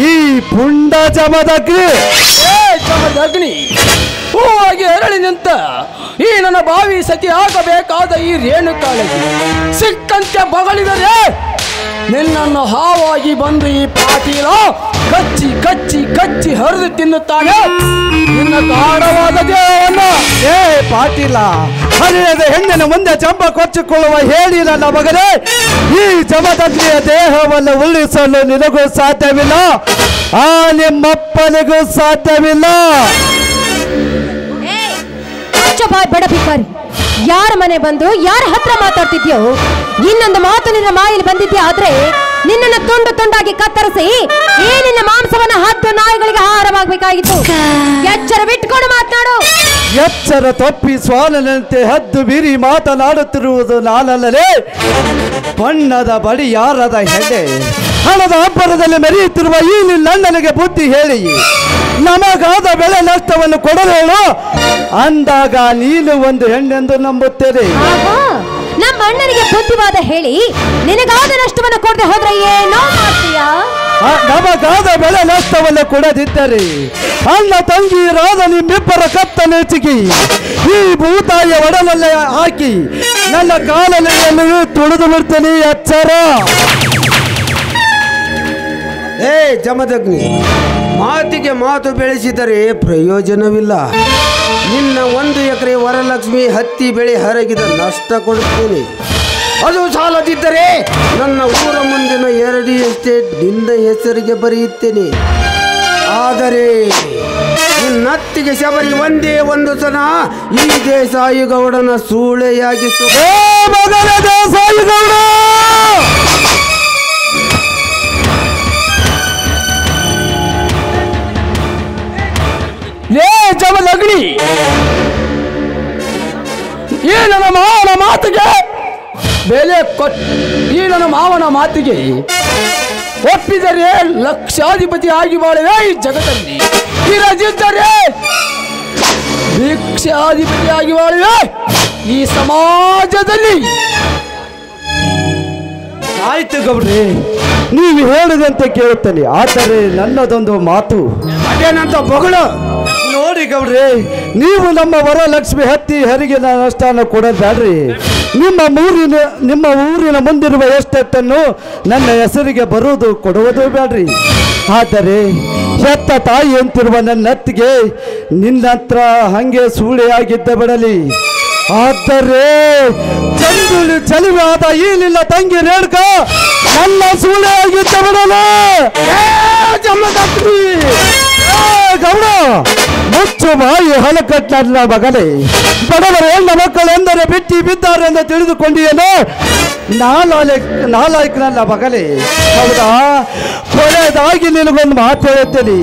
ಈ ಪುಂಡ ಜಮದಗ್ನಿ. ಜಮದಗ್ನಿ ಹೂವಾಗಿ ಅರಳಿ ನಿಂತ ಈ ನನ್ನ ಬಾವಿ ಸತಿ ಆಗಬೇಕಾದ ಈ ರೇಣುಕಾಳಿಗೆ ಸಿಕ್ಕಂತೆ ಬಗಳಿದರೆ ನಿನ್ನನ್ನು ಹಾವಾಗಿ ಬಂದು ಈ ಪಾಟೀಲ ಕಚ್ಚಿ ಕಚ್ಚಿ ಕಚ್ಚಿ ಹರಿದು ತಿನ್ನುತ್ತಾನೆ ನಿನ್ನ ಗಾಢವಾದ ದೇಹವನ್ನು. ಏ ಪಾಟೀಲ, ಹರಿಯದ ಹೆಣ್ಣಿನ ಮುಂದೆ ಚಂಪ ಕೊಚ್ಚಿಕೊಳ್ಳುವ ಹೇಳಿ ನನ್ನ ಮಗನೇ, ಈ ಜಮದಗ್ನಿಯ ದೇಹವನ್ನು ಉಳಿಸಲು ನಿನಗೂ ಸಾಧ್ಯವಿಲ್ಲ, ಆ ನಿಮ್ಮಪ್ಪನಿಗೂ ಸಾಧ್ಯವಿಲ್ಲ. ಬಾಯ್ ಬಡ ಭಿಕಾರಿ, ಯಾರ ಮನೆ ಬಂದು ಯಾರ ಹತ್ರ ಮಾತಾಡ್ತಿದ್ಯೋ? ಇನ್ನೊಂದು ಮಾತು ನಿನ್ನ ಮಾಯಲ್ಲಿ ಬಂದಿದ್ಯಾ ಆದ್ರೆ ನಿನ್ನನ್ನು ತುಂಡು ತುಂಡಾಗಿ ಕತ್ತರಿಸಿ ಈ ನಿನ್ನ ಮಾಂಸವನ್ನ ಹತ್ತು ನಾಯಿಗಳಿಗೆ ಆಹಾರವಾಗಬೇಕಾಗಿತ್ತು. ಎಚ್ಚರವಿಟ್ಟುಕೊಂಡು ಮಾತನಾಡು. ಎಚ್ಚರ ತಪ್ಪಿ ಸ್ವಾನನಂತೆ ಹದ್ದು ಬೀರಿ ಮಾತನಾಡುತ್ತಿರುವುದು ನಾನಲ್ಲದೆ, ಬಣ್ಣದ ಬಡಿ ಯಾರದ ಹೆಡೆ ಹಣದ ಅಬ್ಬರದಲ್ಲಿ ಮೆರೆಯುತ್ತಿರುವ ಈ ನಿನ್ನಣ್ಣನಿಗೆ ಬುದ್ಧಿ ಹೇಳಿ ನಮಗಾದ ಬೆಳೆ ನಷ್ಟವನ್ನು ಕೊಡಲೇಳು ಅಂದಾಗ ನೀನು ಒಂದು ಹೆಣ್ಣೆಂದು ನಂಬುತ್ತೇನೆ. ನಮ್ಮ ಅಣ್ಣನಿಗೆ ಬುದ್ಧಿವಾದ ಹೇಳಿ ನಿನಗಾದ ನಷ್ಟವನ್ನು ಕೊಡದೆ ಹೋದ್ರೆ ಏನೋ ಮಾಡ್ತೀಯಾ? ನಮಗಾದ ಬೆಳೆ ನಷ್ಟವನ್ನು ಕೊಡದಿದ್ದರೆ ಅಣ್ಣ ತಂಗಿಯರಾದ ನಿಮ್ಮಿಬ್ಬರ ಕತ್ತಲೆಚಿಗಿ ಈ ಭೂತಾಯಿಯ ಒಡಲಲ್ಲೇ ಹಾಕಿ ನನ್ನ ಕಾಲನೆಯನ್ನು ತುಳಿದು ಬಿಡ್ತೇನೆ. ಎಚ್ಚರ. ಏ ಜಮದಗ್ನಿ, ಮಾತಿಗೆ ಮಾತು ಬೆಳೆಸಿದರೆ ಪ್ರಯೋಜನವಿಲ್ಲ. ನಿನ್ನ 1 ಎಕರೆ ವರಲಕ್ಷ್ಮಿ ಹತ್ತಿ ಬೆಳೆ ಹರಗಿದ ನಷ್ಟ ಕೊಡುತ್ತೇನೆ. ಅದು ಸಾಲದಿದ್ದರೆ ನನ್ನ ಊರ ಮುಂದಿನ 2 ಎಸ್ಟೇಟ್ ನಿನ್ನ ಹೆಸರಿಗೆ ಬರೆಯುತ್ತೇನೆ. ಆದರೆ ನಿನ್ನತ್ತಿಗೆ ಶಬರಿ ಒಂದೇ ಒಂದು ಸಲ ಈ ದೇಸಾಯಿ ಗೌಡನ ಸೂಳೆಯಾಗಿಸು. ದೇಸಾಯಿ ಗೌಡ, ಲೇ ಜಮದಗ್ನಿ, ಈ ನನ್ನ ಮಾವನ ಮಾತಿಗೆ ಬೆಲೆ ಕೊಟ್ಟು ಈ ನನ್ನ ಮಾವನ ಮಾತಿಗೆ ಒಪ್ಪಿದರೆ ಲಕ್ಷಾಧಿಪತಿ ಆಗಿ ಬಾಳಿವೆ ಈ ಜಗತ್ತಲ್ಲಿ, ಇರದಿದ್ದರೆ ಭಿಕ್ಷಾಧಿಪತಿ ಆಗಿ ಬಾಳಿವೆ ಈ ಸಮಾಜದಲ್ಲಿ. ಆಯ್ತು ಗೌಡ್ರಿ, ನೀವು ಹೇಳಿದಂತೆ ಕೇಳುತ್ತೇನೆ. ಆದರೆ ನನ್ನದೊಂದು ಮಾತು. ಅದೇನಂತ ಬಗಳು ನೋಡಿ ಗೌಡ್ರಿ, ನೀವು ನಮ್ಮ ವರಲಕ್ಷ್ಮಿ ಹತ್ತಿ ಹೆರಿಗಿನ ನಷ್ಟನ ಕೊಡಬೇಡ್ರಿ. ನಿಮ್ಮ ಊರಿನ ಮುಂದಿರುವ ಎಷ್ಟನ್ನು ನನ್ನ ಹೆಸರಿಗೆ ಬರುವುದು ಕೊಡುವುದು ಬೇಡ್ರಿ. ಆದರೆ ಹೆತ್ತ ತಾಯಿ ಅಂತಿರುವ ನನ್ನ ಹತ್ತಿಗೆ ನಿನ್ನ ಹತ್ರ ಹಂಗೆ ಸೂಳೆಯಾಗಿದ್ದ ಬಿಡಲಿ. ಆದರೆ ಚಂದುಳಿ ಚಲಿವಾದ ಈ ನಿನ್ನ ತಂಗಿ ರೇಣುಕ ನನ್ನ ಸೂಳೆಯಾಗಿದ್ದ ಬಿಡಲ. ಗೌಡ, ಮುಚ್ಚು ಬಾಯಿ ಹಲಕಟ್ಟ ಮಗನೇ. ಬಡವರ ಹೆಣ್ಣ ಮಕ್ಕಳೆಂದರೆ ಬಿಟ್ಟಿ ಬಿದ್ದಾರೆ ಎಂದು ತಿಳಿದುಕೊಂಡಿಯೇನು? ನಾಲಾಯ್ಕ ನನ್ನ ಮಗನೇ. ಹೌದಾ? ಕೊನೆಯದಾಗಿ ನಿನಗೊಂದು ಮಾತು ಹೇಳುತ್ತೇನೆ.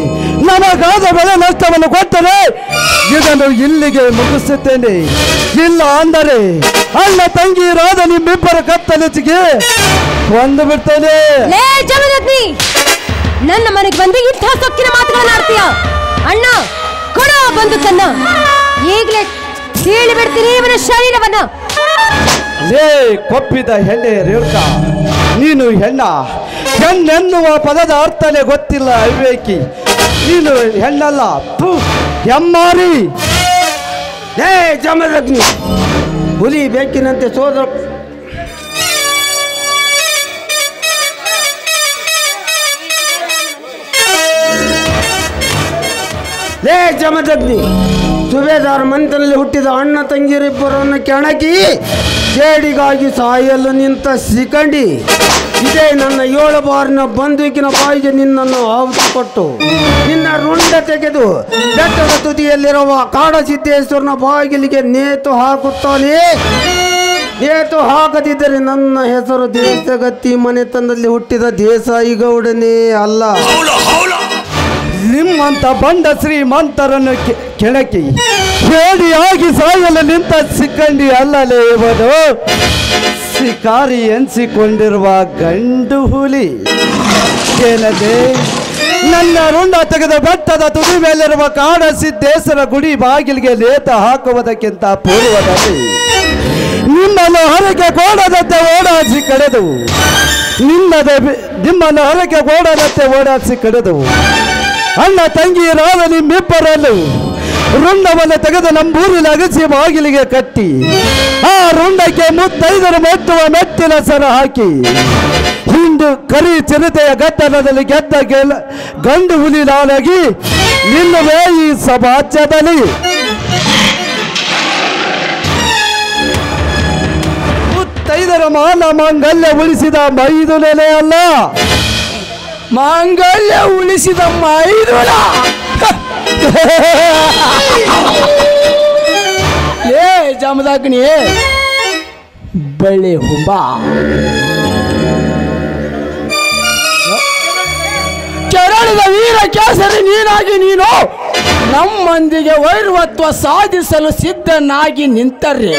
ನಮಗಾದ ಬೆಳೆ ನಷ್ಟವನ್ನು ಕೊಟ್ಟರೆ ಇದನ್ನು ಇಲ್ಲಿಗೆ ಮುಗಿಸುತ್ತೇನೆ. ಇಲ್ಲ ಅಂದರೆ ಅಣ್ಣ ತಂಗಿಯರಾದ ನಿಮ್ಮಿಬ್ಬರ ಕತ್ತಲೆಚಿಗೆ ಒಂದು ಬಿಡ್ತೇನೆ. ನನ್ನ ಮನೆಗೆ ಬಂದು ಇಂಥ ಸೊಕ್ಕಿನ ಮಾತುಗಳನ್ನ ಆಡ್ತೀಯ? ಅಣ್ಣ ಕೊಡ ಬಂದುಕನ್ನ, ಈಗಲೇ ಕೇಳಿ ಬಿಡ್ತೀನಿ ಇವನ ಶರೀರವನ್ನ. ಲೇ ಕೊಪ್ಪಿದ ಹೆಣ್ಣೆ ರೇಣುಕ, ನೀನು ಹೆಣ್ಣೆನ್ನುವ ಪದದ ಅರ್ಥನೇ ಗೊತ್ತಿಲ್ಲ ಅವಿವೇಕಿ. ನೀನು ಹೆಣ್ಣಲ್ಲ, ಹೆಮ್ಮಾರಿ. ಹೇ ಜಮದಗ್ನಿ, ಹುಲಿ ಬೇಕಿನಂತೆ ಸೋದರ ಲೇ ಜಮದಗ್ನಿ, ಸುಬೇದಾರ್ ಮಂತನಲ್ಲಿ ಹುಟ್ಟಿದ ಅಣ್ಣ ತಂಗಿಯರಿಬ್ಬರನ್ನು ಕೆಣಕಿ ಜೇಡಿಗಾಗಿ ಸಾಯಲು ನಿಂತ ಸಿಕಂಡಿ. ಇದೇ ನನ್ನ 7 ಬಾರಿನ ಬಂದೂಕಿನ ಬಾಯಿಗೆ ನಿನ್ನನ್ನು ಆಹುತಿ ಕೊಟ್ಟು ನಿನ್ನ ರುಂಡ ತೆಗೆದು ಬೆಟ್ಟದ ತುದಿಯಲ್ಲಿರುವ ಕಾಡಸಿದ್ದೇಶ್ವರನ ಬಾಗಿಲಿಗೆ ನೇತು ಹಾಕುತ್ತಾನೆ. ನೇತು ಹಾಕದಿದ್ದರೆ ನನ್ನ ಹೆಸರು ದೇಶಗತ್ತಿ ಮನೆತನದಲ್ಲಿ ಹುಟ್ಟಿದ ದೇಸಾಯಿ ಗೌಡನೇ ಅಲ್ಲ. ನಿಮ್ಮಂತ ಬಂಡ ಶ್ರೀಮಂತರನ್ನು ಕೆಣಕಿ ಹೇಡಿಯಾಗಿ ಸಾಯಲು ನಿಂತ ಸಿಕ್ಕಂಡಿ ಅಲ್ಲಲೇ ಇವನು, ಶಿಕಾರಿ ಎನಿಸಿಕೊಂಡಿರುವ ಗಂಡು ಹುಲಿ. ಏನದೆ ನನ್ನ ರುಂಡ ತೆಗೆದ ಬೆಟ್ಟದ ತುದಿ ಮೇಲಿರುವ ಕಾಡಸಿದ್ದೇಶ್ವರ ಗುಡಿ ಬಾಗಿಲಿಗೆ ನೇತ ಹಾಕುವುದಕ್ಕಿಂತ ಪೂರ್ವದಲ್ಲಿ ನಿಮ್ಮನ್ನು ಹೊರಗೆ ಗೋಡದಂತೆ ಓಡಾಡಿಸಿ ಕಳೆದು ನಿಮ್ಮನ್ನು ಹೊರಗೆ ಓಡಾಡತ್ತೆ ಓಡಾಡಿಸಿ ಕಳೆದವು. ಅಣ್ಣ ತಂಗಿಯರಾದ ನಿಮ್ಮಿಬ್ಬರಲ್ಲೂ ರುಂಡವನ್ನು ತೆಗೆದು ನಮ್ಮೂರಿನ ಅಗಸಿ ಬಾಗಿಲಿಗೆ ಕಟ್ಟಿ ಆ ರುಂಡಕ್ಕೆ ಮುತ್ತೈದರು ಮೆಟ್ಟುವ ಮೆಟ್ಟಿನ ಸರ ಹಾಕಿ ಹಿಂಡು ಕರಿ ಚಿರತೆಯ ಗದ್ದಲದಲ್ಲಿ ಗೆದ್ದ ಗಂಡು ಹುಲಿ ನಾನಾಗಿ ನಿಲ್ಲುವೆ ಈ ಸಮಾಜದಲ್ಲಿ. ಮುತ್ತೈದರ ಮಾನ ಮಾಂಗಲ್ಯ ಉಳಿಸಿದ ಮೈದುನೆಲೆ ಅಲ್ಲ, ಮಾಂಗಲ್ಯ ಉಳಿಸಿದ ಮೈದುನ. ಏ ಜಮದಗ್ನಿ ಬಳ್ಳಿ ಹುಂಬ, ಕೆರಳಿದ ವೀರ ಕೇಸರಿ ನೀನಾಗಿ ನೀನು ನಮ್ಮಂದಿಗೆ ವೈರವತ್ವ ಸಾಧಿಸಲು ಸಿದ್ಧನಾಗಿ ನಿಂತರ್ರಿ.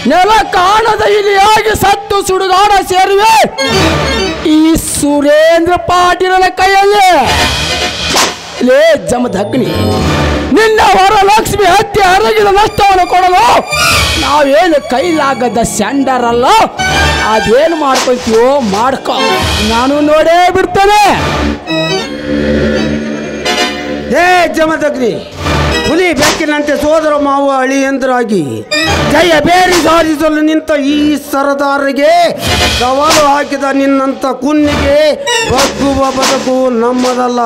ನೆಲ ಕಾಣದ ಇಲಿಯಾಗಿ ಸತ್ತು ಸುಡುಗಾಡ ಸೇರುವೆ ಈ ಸುರೇಂದ್ರ ಪಾಟೀಲನ ಕೈಯಲ್ಲಿ. ಲೇ ಜಮದಗ್ನಿ, ನಿನ್ನ ವರಲಕ್ಷ್ಮಿ ಹತ್ಯೆ ಹರಗಿದ ನಷ್ಟವನ್ನು ಕೊಡಲು ನಾವೇನು ಕೈಲಾಗದ ಸ್ಯಾಂಡರಲ್ಲ, ಅದೇನು ಮಾಡ್ಕೊಳ್ತೀವೋ ಮಾಡ್ಕೊ, ನಾನು ನೋಡೇ ಬಿಡ್ತೇನೆ. ಹೇ ಜಮದಗ್ನಿ, ಹುಲಿ ಬೆಕ್ಕಿನಂತೆ ಸೋದರ ಮಾವ ಅಳಿಯಂದ್ರಾಗಿ ಜಯ ಬೇರಿ ಸಾಧಿಸಲು ನಿಂತ ಈ ಸರದಾರರಿಗೆ ಸವಾಲು ಹಾಕಿದ ನಿನ್ನಂತ ಕುನ್ನಿಗೆ ಬಗ್ಗುವ ಬದುಕು ನಮ್ಮದಲ್ಲ.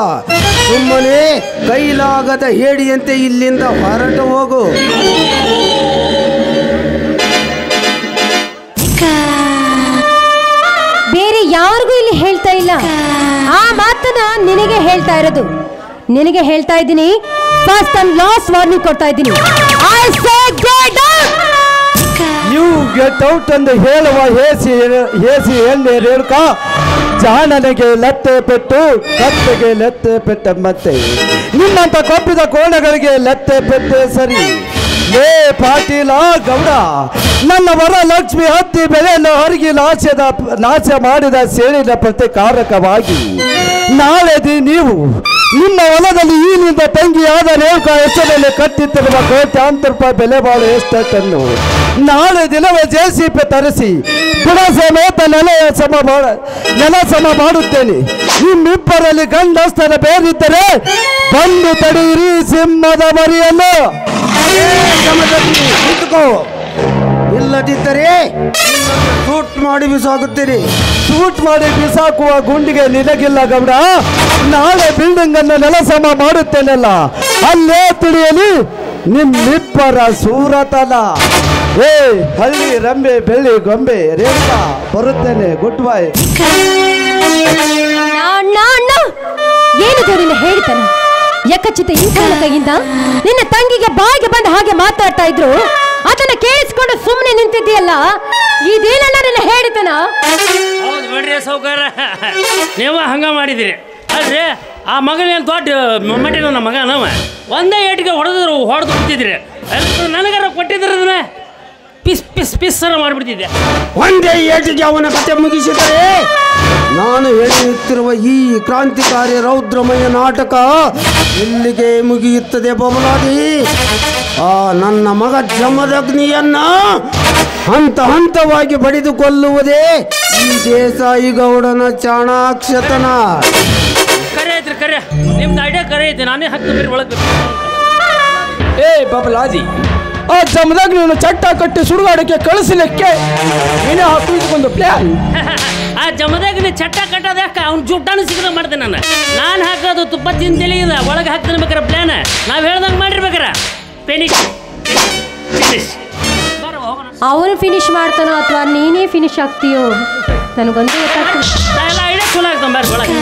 ಸುಮ್ಮನೆ ಕೈಲಾಗದ ಹೇಡಿಯಂತೆ ಇಲ್ಲಿಂದ ಹೊರಟು ಹೋಗು. ಬೇರೆ ಯಾರಿಗೂ ಇಲ್ಲಿ ಹೇಳ್ತಾ ಇಲ್ಲ, ಆ ಮಾತನ್ನ ನಿನಗೆ ಹೇಳ್ತಾ ಇರೋದು. ನಿನಗೆ ಹೇಳ್ತಾ ಇದ್ದೀನಿ, ಫಸ್ಟ್ ಅಂಡ್ ಲಾಸ್ಟ್ ವಾರ್ನಿಂಗ್ ಕೊಡ್ತಾ ಇದ್ದೀನಿ. I say get out. You get out ಎಂದು ಹೇಳುವ ಹೇಸಿ ಎಣ್ಣೆ ರೇಣುಕ ಜಾಣನಿಗೆ ಲತ್ತೆ ಪೆಟ್ಟು, ಕತ್ತೆಗೆ ಲತ್ತೆ ಪೆಟ್ಟಂಬಂತೆ ನಿನ್ನಂತ ಕೊಪ್ಪಿದ ಕೋಣಗಳಿಗೆ ಲತ್ತೆ ಪೆಟ್ಟೆ ಸರಿ. ಲೇ ಪಾಟೀಲ ಗೌಡ, ನನ್ನ ವರಲಕ್ಷ್ಮಿ ಹತ್ತಿ ಬೆಲೆಯನ್ನು ಹೊರಗಿ ನಾಶ ಮಾಡಿದ ಸೇಡಿನ ಪ್ರತಿಕಾರಕವಾಗಿ ನಾಳೆ ನೀವು ನಿಮ್ಮ ಹೊಲದಲ್ಲಿ ಈನಿಂದ ತಂಗಿಯಾದ ರೇಣುಕಾ ಹೆಸರಲ್ಲಿ ಕಟ್ಟಿತ್ತಿರುವ ಕೋಟ್ಯಾಂತರ ರೂಪಾಯಿ ಬೆಲೆ ಬಾಳು ಎಷ್ಟನ್ನು ನಾಳೆ ದಿನವೇ JCB ತರಿಸಿ ಬುಡ ಸಮೇತ ನೆಲ ಸಮ ಮಾಡುತ್ತೇನೆ. ನಿಮ್ಮಿಬ್ಬರಲ್ಲಿ ಗಂಡಸ್ತರ ಬೇರಿದ್ದರೆ ಬಂದು ತಡೆಯಿರಿ ಸಿಂಹದ ಮರಿಯನ್ನು. ನಿಂತುಕೋ, ಇಲ್ಲದಿದ್ದರೆ ಶೂಟ್ ಮಾಡಿ ಬಿಸಾಗುತ್ತೀರಿ. ಶೂಟ್ ಮಾಡಿ ಬಿಸಾಕುವ ಗುಂಡಿಗೆ ನಿನಗಿಲ್ಲ ಗೌಡ. ನಾಳೆ ಬಿಲ್ಡಿಂಗ್ ಅನ್ನು ನೆಲಸಮ ಮಾಡುತ್ತೇನಲ್ಲ, ಅಲ್ಲೇ ತಿಳಿಯಲಿ ನಿಮ್ಮಿಬ್ಬರ ಸೂರತನ. ಏ ಹಳ್ಳಿ ರಂಬೆ ಬೆಳ್ಳಿ ಗೊಂಬೆ ರೇಣುಕಾ, ಬರುತ್ತೇನೆ. Good bye. ಏನಿದು ನಿನ್ನ ಹೇಳ್ತಾನೆ? ಯಕಚಿತ ಇಂಥವನ ಕೈಯಿಂದ ನಿನ್ನ ತಂಗಿಗೆ ಬಾಯಿಗೆ ಬಂದ ಹಾಗೆ ಮಾತಾಡ್ತಾ ಇದ್ರು, ಅದನ್ನ ಕೇಳಿಸ್ಕೊಂಡು ಸುಮ್ಮನೆ ನಿಂತಿದ್ದೀಯಲ್ಲ, ಇದೇನಲ್ಲ ನಿನ್ನ ಹೇಳಿತನ? ಹೌದು ಬಿಡ್ರಿ ಸೌಕಾರ, ನೀವು ಹಂಗ ಮಾಡಿದಿರಿ ಅಲ್ರಿ. ಆ ಮಗನೇನು ದೊಡ್ಡ ಮಟ್ಟಿನ ನಮ್ಮ ಮಗ ನಾವ ಒಂದೇ ಏಟಿಗೆ ಹೊಡೆದು ಬಿಡ್ತಿದ್ರಿ. ನನಗಾರ ಕೊಟ್ಟಿದ್ರೆ ಅದನ್ನ ಪಿಸ್ ಪಿಸ್ ಪಿಸ್ಸರ ಮಾಡಿಬಿಡ್ತಿದ್ದೆ. ಒಂದೇ ಏಟಿಗೆ ಅವನ ಕತೆ ಮುಗಿಸಿದರೆ ನಾನು ಹೇಳುತ್ತಿರುವ ಈ ಕ್ರಾಂತಿಕಾರಿ ರೌದ್ರಮಯ ನಾಟಕ ಇಲ್ಲಿಗೆ ಮುಗಿಯುತ್ತದೆ ಬಬಲಾದಿ. ಆ ನನ್ನ ಮಗ ಜಮದಗ್ನಿಯನ್ನ ಹಂತ ಹಂತವಾಗಿ ಬಡಿದು ಕೊಲ್ಲುವುದೇ ಈ ದೇಸಾಯಿ ಗೌಡನ ಚಾಣಾಕ್ಷತನ. ಕರೆ ಐತ್ರಿ, ಕರೆ ನಿಮ್ದು ಐಡಿಯಾ ಕರೆ ಐತಿ. ನಾನೇ ಹತ್ತು ಬೇರೆ ಒಳಗೆ ಏ ಬಬಲಾದಿ, ಆ ಜಮದಗ್ನಿಯನ್ನು ಚಟ್ಟ ಕಟ್ಟಿ ಸುಡುಗಾಡಕ್ಕೆ ಕಳಿಸಲಿಕ್ಕೆ ನೀನೇ ಹಾಕಿಕೊಂಡು ಪ್ಲಾನ್. ಆ ಜಮದಗ್ನಿ ಚಟ್ಟ ಕಟ್ಟೋದ ಅವ್ನು ಜುಟ್ಟನ್ನು ಸಿಗದ ಮಾಡ್ತೇನೆ. ನಾನು ಹಾಕೋದು ತುಪ್ಪ ತಿಂತೇಲಿ ಇದೆ, ಒಳಗೆ ಹಾಕ್ತೇನೆ ಬೇಕಾರೆ ಪ್ಲಾನ್. ನಾವು ಹೇಳ್ದಂಗೆ ಮಾಡಿರ್ಬೇಕಾರ. ಫಿನಿಶ್ ಅವನು ಫಿನಿಶ್ ಮಾಡ್ತಾನೋ ಅಥವಾ ನೀನೇ ಫಿನಿಶ್ ಆಗ್ತೀಯೋ ನನಗೊಂದು ಗೊತ್ತಾಗ್ತದೆ. ಎಲ್ಲ ಐಡಿಯಾ ಚಲೋ ಆಗ್ತಾನೆ. ಬರ್ರಿ ಒಳಗೆ.